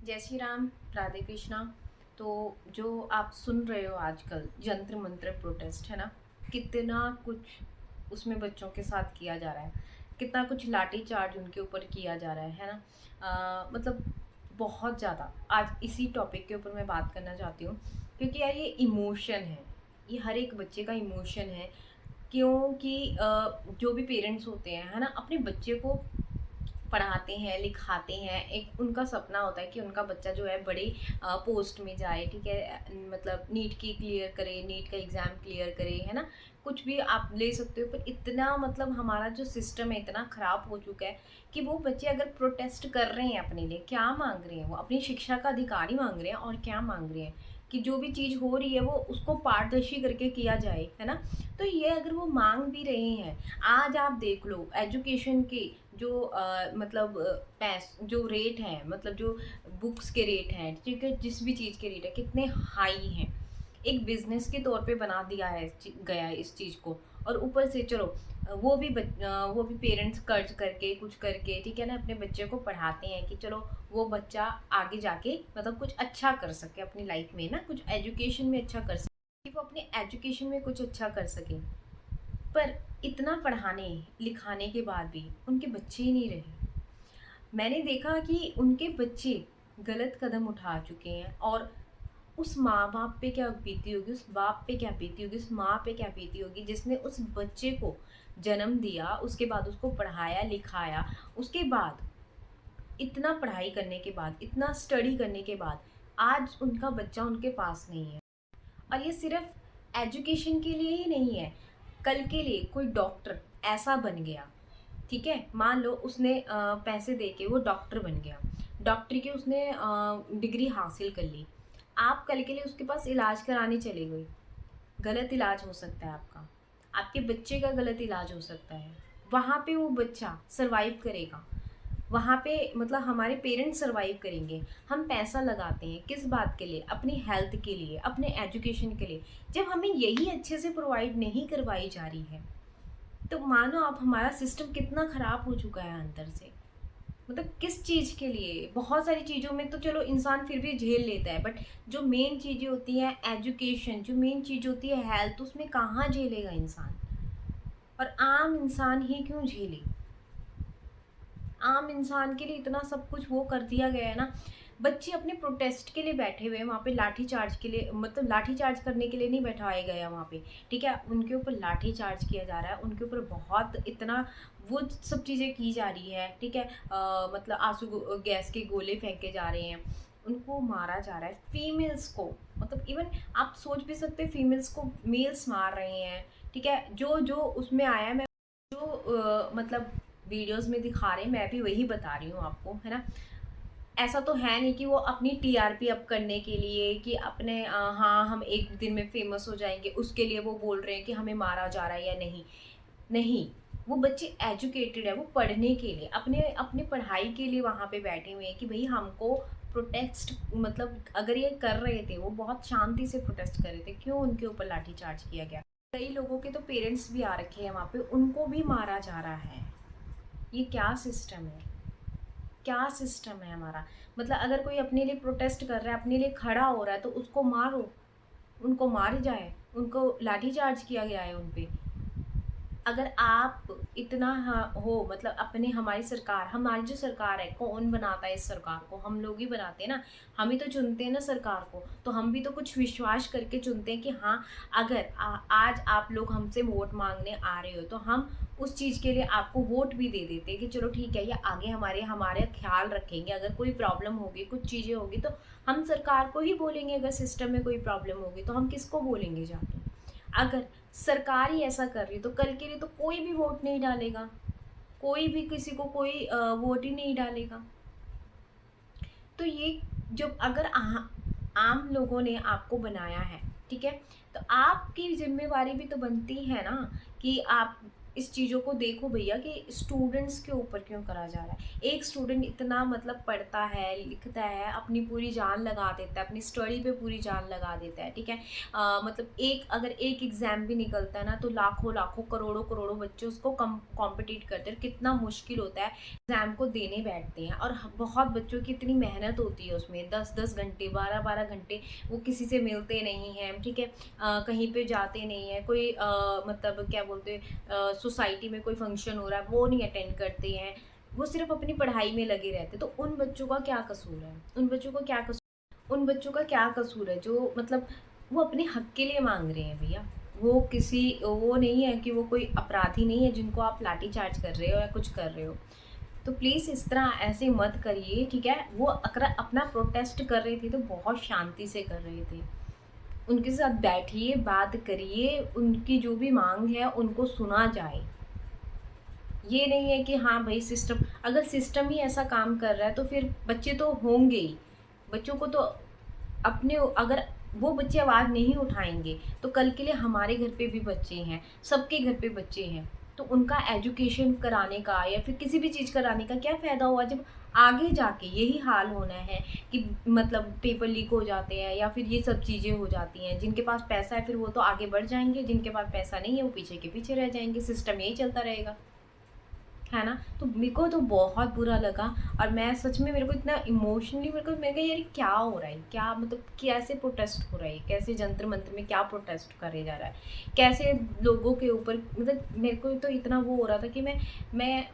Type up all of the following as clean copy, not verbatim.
जय श्री राम, राधे कृष्णा। तो जो आप सुन रहे हो आजकल जंतर मंत्र प्रोटेस्ट है ना, कितना कुछ उसमें बच्चों के साथ किया जा रहा है, कितना कुछ लाठी चार्ज उनके ऊपर किया जा रहा है ना। मतलब बहुत ज़्यादा आज इसी टॉपिक के ऊपर मैं बात करना चाहती हूँ, क्योंकि यार ये इमोशन है, ये हर एक बच्चे का इमोशन है। क्योंकि जो भी पेरेंट्स होते हैं है ना, अपने बच्चे को पढ़ाते हैं, लिखाते हैं, एक उनका सपना होता है कि उनका बच्चा जो है बड़ी पोस्ट में जाए, ठीक है। मतलब नीट की क्लियर करे, नीट का एग्ज़ाम क्लियर करे, है ना। कुछ भी आप ले सकते हो, पर इतना मतलब हमारा जो सिस्टम है इतना ख़राब हो चुका है कि वो बच्चे अगर प्रोटेस्ट कर रहे हैं अपने लिए, क्या मांग रहे हैं, वो अपनी शिक्षा का अधिकार ही मांग रहे हैं। और क्या मांग रहे हैं कि जो भी चीज़ हो रही है वो उसको पारदर्शी करके किया जाए, है ना। तो ये अगर वो मांग भी रहे हैं, आज आप देख लो एजुकेशन की जो मतलब जो रेट हैं, मतलब जो बुक्स के रेट हैं, ठीक है, जिस भी चीज़ के रेट है कितने हाई हैं। एक बिजनेस के तौर पे बना दिया है गया है इस चीज़ को। और ऊपर से चलो वो भी पेरेंट्स कर्ज करके कुछ करके, ठीक है ना, अपने बच्चे को पढ़ाते हैं कि चलो वो बच्चा आगे जाके मतलब कुछ अच्छा कर सके अपनी लाइफ में ना, कुछ एजुकेशन में अच्छा कर सके, कि वो अपने एजुकेशन में कुछ अच्छा कर सके। पर इतना पढ़ाने लिखाने के बाद भी उनके बच्चे ही नहीं रहे। मैंने देखा कि उनके बच्चे गलत कदम उठा चुके हैं, और उस माँ बाप पे क्या बीती होगी, उस बाप पे क्या बीती होगी, उस माँ पे क्या बीती होगी जिसने उस बच्चे को जन्म दिया, उसके बाद उसको पढ़ाया लिखाया, उसके बाद इतना पढ़ाई करने के बाद, इतना स्टडी करने के बाद आज उनका बच्चा उनके पास नहीं है। और ये सिर्फ एजुकेशन के लिए ही नहीं है, कल के लिए कोई डॉक्टर ऐसा बन गया, ठीक है, मान लो उसने पैसे दे के वो डॉक्टर बन गया, डॉक्टरी की उसने डिग्री हासिल कर ली। आप कल के लिए उसके पास इलाज कराने चले गए, गलत इलाज हो सकता है आपका, आपके बच्चे का गलत इलाज हो सकता है। वहाँ पे वो बच्चा सरवाइव करेगा, वहाँ पे मतलब हमारे पेरेंट्स सरवाइव करेंगे। हम पैसा लगाते हैं किस बात के लिए, अपनी हेल्थ के लिए, अपने एजुकेशन के लिए, जब हमें यही अच्छे से प्रोवाइड नहीं करवाई जा रही है। तो मानो आप हमारा सिस्टम कितना ख़राब हो चुका है अंदर से। मतलब किस चीज़ के लिए, बहुत सारी चीज़ों में तो चलो इंसान फिर भी झेल लेता है, बट जो मेन चीज़ें होती हैं एजुकेशन, जो मेन चीज़ होती है हेल्थ, उसमें कहाँ झेलेगा इंसान। और आम इंसान ही क्यों झेले, आम इंसान के लिए इतना सब कुछ वो कर दिया गया है ना। बच्चे अपने प्रोटेस्ट के लिए बैठे हुए हैं वहाँ पे, लाठी चार्ज के लिए, मतलब लाठी चार्ज करने के लिए नहीं बैठाया गया वहाँ पे, ठीक है, उनके ऊपर लाठी चार्ज किया जा रहा है, उनके ऊपर बहुत इतना वो सब चीज़ें की जा रही है, ठीक है। मतलब गैस के गोले फेंके जा रहे हैं, उनको मारा जा रहा है, फीमेल्स को, मतलब इवन आप सोच भी सकते, फीमेल्स को मेल्स मार रहे हैं, ठीक है। जो जो उसमें आया, मैं जो मतलब वीडियोस में दिखा रहे हैं मैं भी वही बता रही हूँ आपको, है ना। ऐसा तो है नहीं कि वो अपनी टीआरपी अप करने के लिए, कि अपने हाँ हम एक दिन में फेमस हो जाएंगे उसके लिए वो बोल रहे हैं कि हमें मारा जा रहा है या नहीं। नहीं, वो बच्चे एजुकेटेड है, वो पढ़ने के लिए, अपने अपने पढ़ाई के लिए वहाँ पे बैठे हुए हैं कि भाई हमको प्रोटेस्ट, मतलब अगर ये कर रहे थे, वो बहुत शांति से प्रोटेस्ट कर रहे थे, क्यों उनके ऊपर लाठीचार्ज किया गया। कई लोगों के तो पेरेंट्स भी आ रखे हैं वहाँ पे, उनको भी मारा जा रहा है। ये क्या सिस्टम है, क्या सिस्टम है हमारा। मतलब अगर कोई अपने लिए प्रोटेस्ट कर रहा है, अपने लिए खड़ा हो रहा है, तो उसको मारो, उनको मार जाए, उनको लाठी चार्ज किया गया है उन पे। अगर आप इतना हो, मतलब अपने, हमारी सरकार, हमारी जो सरकार है, कौन बनाता है इस सरकार को, हम लोग ही बनाते हैं ना, हम ही तो चुनते हैं ना सरकार को, तो हम भी तो कुछ विश्वास करके चुनते हैं कि हाँ, अगर आज आप लोग हमसे वोट मांगने आ रहे हो तो हम उस चीज़ के लिए आपको वोट भी दे देते हैं कि चलो ठीक है, ये आगे हमारे हमारे ख्याल रखेंगे, अगर कोई प्रॉब्लम होगी, कुछ चीज़ें होगी तो हम सरकार को ही बोलेंगे, अगर सिस्टम में कोई प्रॉब्लम होगी तो हम किसको बोलेंगे जाके। अगर सरकार ही ऐसा कर रही तो कल के लिए तो कोई भी वोट नहीं डालेगा, कोई भी किसी को कोई वोट ही नहीं डालेगा। तो ये जब अगर आम लोगों ने आपको बनाया है, ठीक है, तो आपकी जिम्मेवारी भी तो बनती है ना कि आप इस चीज़ों को देखो भैया कि स्टूडेंट्स के ऊपर क्यों करा जा रहा है। एक स्टूडेंट इतना मतलब पढ़ता है लिखता है, अपनी पूरी जान लगा देता है, अपनी स्टडी पे पूरी जान लगा देता है, ठीक है। मतलब एक अगर एक एग्ज़ाम भी निकलता है ना, तो लाखों लाखों करोड़ों करोड़ों बच्चे उसको कॉम्पिटिट करते हैं, कितना मुश्किल होता है। एग्ज़ाम को देने बैठते हैं और बहुत बच्चों की इतनी मेहनत होती है उसमें, 10-10 घंटे, 12-12 घंटे वो किसी से मिलते नहीं हैं, ठीक है? कहीं पे जाते नहीं हैं, कोई मतलब क्या बोलते हैं, सोसाइटी में कोई फंक्शन हो रहा है वो नहीं अटेंड करते हैं, वो सिर्फ़ अपनी पढ़ाई में लगे रहते हैं। तो उन बच्चों का क्या कसूर है? उन बच्चों का क्या कसूर है जो मतलब वो अपने हक के लिए मांग रहे हैं भैया। वो नहीं है कि वो कोई अपराधी नहीं है जिनको आप लाठीचार्ज कर रहे हो या कुछ कर रहे हो। तो प्लीज़ इस तरह ऐसे मत करिए, ठीक है? वो अगर अपना प्रोटेस्ट कर रहे थे तो बहुत शांति से कर रहे थे। उनके साथ बैठिए, बात करिए, उनकी जो भी मांग है उनको सुना जाए। ये नहीं है कि हाँ भाई सिस्टम, अगर सिस्टम ही ऐसा काम कर रहा है तो फिर बच्चे तो होंगे ही। बच्चों को तो अपने, अगर वो बच्चे आवाज़ नहीं उठाएँगे, तो कल के लिए हमारे घर पे भी बच्चे हैं, सबके घर पे बच्चे हैं। तो उनका एजुकेशन कराने का या फिर किसी भी चीज़ कराने का क्या फ़ायदा हुआ जब आगे जाके यही हाल होना है कि मतलब पेपर लीक हो जाते हैं या फिर ये सब चीज़ें हो जाती हैं। जिनके पास पैसा है फिर वो तो आगे बढ़ जाएँगे, जिनके पास पैसा नहीं है वो पीछे के पीछे रह जाएँगे, सिस्टम यही चलता रहेगा। है ना? तो मेरे को तो बहुत बुरा लगा और मैं सच में, मेरे को इतना इमोशनली मैंने कहा यार क्या हो रहा है? क्या मतलब कैसे प्रोटेस्ट हो रहा है? कैसे जंतर-मंतर में क्या प्रोटेस्ट करे जा रहा है? कैसे लोगों के ऊपर, मतलब मेरे को तो इतना वो हो रहा था कि मैं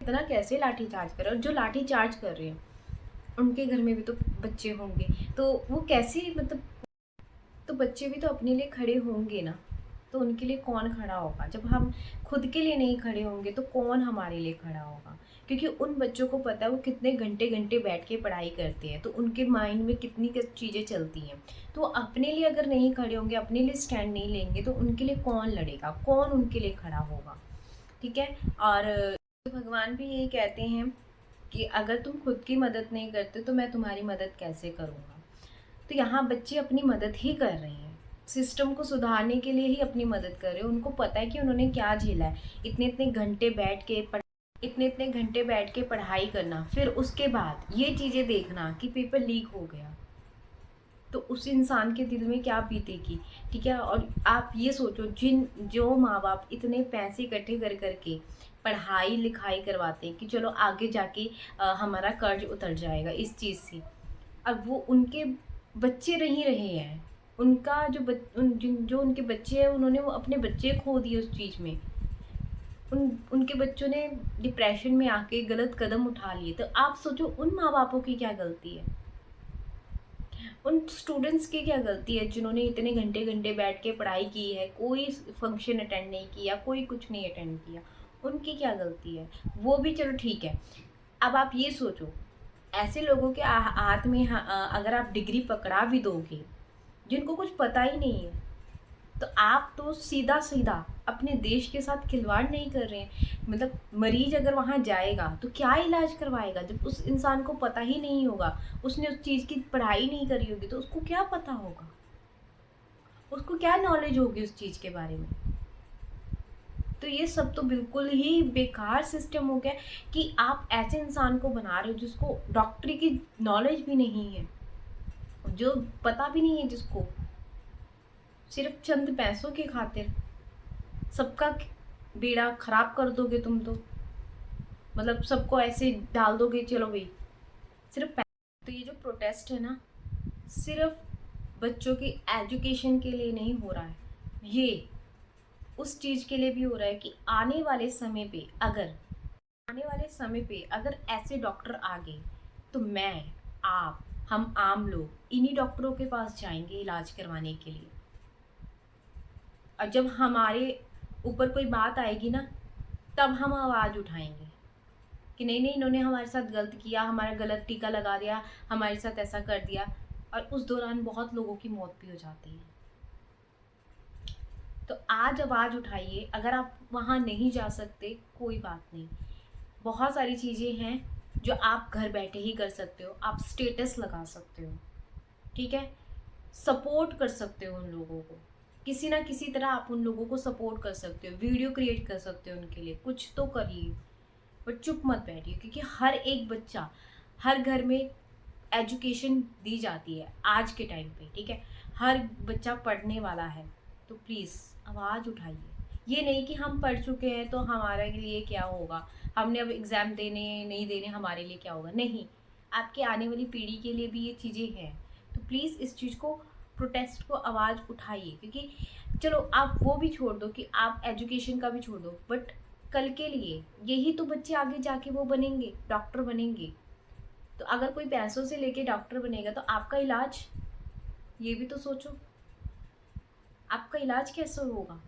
इतना कैसे लाठीचार्ज कर रहा हूँ? जो लाठीचार्ज कर रहे हैं, उनके घर में भी तो बच्चे होंगे, तो वो कैसे मतलब, तो बच्चे भी तो अपने लिए खड़े होंगे ना, तो उनके लिए कौन खड़ा होगा? जब हम खुद के लिए नहीं खड़े होंगे तो कौन हमारे लिए खड़ा होगा? क्योंकि उन बच्चों को पता है वो कितने घंटे-घंटे बैठ के पढ़ाई करते हैं, तो उनके माइंड में कितनी चीज़ें चलती हैं। तो अपने लिए अगर नहीं खड़े होंगे, अपने लिए स्टैंड नहीं लेंगे, तो उनके लिए कौन लड़ेगा? कौन उनके लिए खड़ा होगा? ठीक है? और भगवान भी यही कहते हैं कि अगर तुम खुद की मदद नहीं करते तो मैं तुम्हारी मदद कैसे करूँगा? तो यहाँ बच्चे अपनी मदद ही कर रहे हैं। सिस्टम को सुधारने के लिए ही अपनी मदद कर रहे हैं। उनको पता है कि उन्होंने क्या झेला है। इतने-इतने घंटे बैठ के पढ़ाई करना, फिर उसके बाद ये चीज़ें देखना कि पेपर लीक हो गया। तो उस इंसान के दिल में क्या बीतेगी, ठीक है? और आप ये सोचो, जो माँ-बाप इतने पैसे इकट्ठे कर के पढ़ाई-लिखाई करवाते हैं कि चलो आगे जाके हमारा कर्ज उतर जाएगा इस चीज़ से। अब वो उनके बच्चे नहीं रहे हैं। उनका जो जो उनके बच्चे हैं उन्होंने वो अपने बच्चे खो दिए उस चीज़ में। उनके बच्चों ने डिप्रेशन में आके गलत कदम उठा लिए। तो आप सोचो उन माँ-बापों की क्या गलती है? उन स्टूडेंट्स की क्या गलती है जिन्होंने इतने घंटे-घंटे बैठ के पढ़ाई की है, कोई फंक्शन अटेंड नहीं किया, कोई कुछ नहीं अटेंड किया। उनकी क्या गलती है? वो भी चलो ठीक है। अब आप ये सोचो, ऐसे लोगों के हाथ में अगर आप डिग्री पकड़ा भी दोगे, जिनको कुछ पता ही नहीं है, तो आप तो सीधा-सीधा अपने देश के साथ खिलवाड़ नहीं कर रहे हैं। मतलब मरीज़ अगर वहाँ जाएगा, तो क्या इलाज करवाएगा? जब उस इंसान को पता ही नहीं होगा, उसने उस चीज़ की पढ़ाई नहीं करी होगी, तो उसको क्या पता होगा? उसको क्या नॉलेज होगी उस चीज़ के बारे में? तो ये सब तो बिल्कुल ही बेकार सिस्टम हो गया कि आप ऐसे इंसान को बना रहे हो जिसको डॉक्टरी की नॉलेज भी नहीं है, जो पता भी नहीं है जिसको, सिर्फ़ चंद पैसों की खातिर सबका बेड़ा खराब कर दोगे तुम तो। मतलब सबको ऐसे डाल दोगे, चलो भई सिर्फ़ पै तो ये जो प्रोटेस्ट है ना, सिर्फ़ बच्चों की एजुकेशन के लिए नहीं हो रहा है। ये उस चीज़ के लिए भी हो रहा है कि आने वाले समय पे अगर ऐसे डॉक्टर आ गए, तो मैं, आप, हम आम लोग इन्हीं डॉक्टरों के पास जाएँगे इलाज करवाने के लिए। और जब हमारे ऊपर कोई बात आएगी ना, तब हम आवाज़ उठाएँगे कि नहीं-नहीं इन्होंने हमारे साथ गलत किया, हमारा गलत टीका लगा दिया, हमारे साथ ऐसा कर दिया, और उस दौरान बहुत लोगों की मौत भी हो जाती है। तो आज आवाज़ उठाइए, अगर आप वहाँ नहीं जा सकते कोई बात नहीं। बहुत सारी चीज़ें हैं जो आप घर बैठे ही कर सकते हो। आप स्टेटस लगा सकते हो, ठीक है? सपोर्ट कर सकते हो उन लोगों को। किसी न किसी तरह आप उन लोगों को सपोर्ट कर सकते हो, वीडियो क्रिएट कर सकते हो उनके लिए, कुछ तो करिए। बट चुप मत बैठिए, क्योंकि हर एक बच्चा, हर घर में एजुकेशन दी जाती है आज के टाइम पे, ठीक है? हर बच्चा पढ़ने वाला है, तो प्लीज़ आवाज़ उठाइए। ये नहीं कि हम पढ़ चुके हैं तो हमारे लिए क्या होगा, हमने अब एग्ज़ाम देने नहीं देने हमारे लिए क्या होगा, नहीं, आपके आने वाली पीढ़ी के लिए भी ये चीज़ें हैं। तो प्लीज़ इस चीज़ को, प्रोटेस्ट को आवाज़ उठाइए, क्योंकि चलो आप वो भी छोड़ दो कि आप एजुकेशन का भी छोड़ दो, बट कल के लिए यही तो बच्चे आगे जाके वो बनेंगे, डॉक्टर बनेंगे। तो अगर कोई पैसों से लेके डॉक्टर बनेगा तो आपका इलाज, ये भी तो सोचो, आपका इलाज कैसे होगा?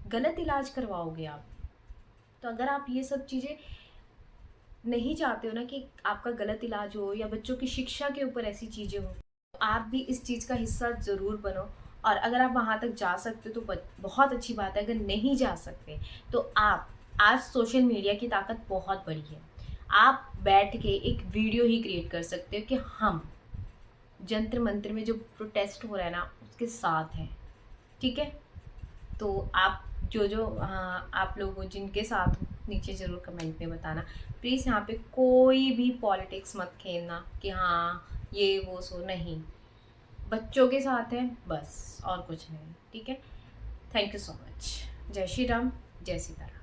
गलत इलाज करवाओगे आप। तो अगर आप ये सब चीज़ें नहीं चाहते हो ना कि आपका गलत इलाज हो या बच्चों की शिक्षा के ऊपर ऐसी चीज़ें हो, तो आप भी इस चीज़ का हिस्सा ज़रूर बनो। और अगर आप वहाँ तक जा सकते हो तो बहुत अच्छी बात है, अगर नहीं जा सकते तो आप, आज सोशल मीडिया की ताकत बहुत बड़ी है, आप बैठ के एक वीडियो ही क्रिएट कर सकते हो कि हम जंतर मंत्र में जो प्रोटेस्ट हो रहा है ना उसके साथ हैं, ठीक है? तो आप जो हाँ, आप लोग हो जिनके साथ हो, नीचे ज़रूर कमेंट में बताना। प्लीज़ यहाँ पे कोई भी पॉलिटिक्स मत खेलना कि हाँ ये वो सो नहीं, बच्चों के साथ है बस, और कुछ नहीं, ठीक है? Thank you so much. जय श्री राम, जय सीताराम।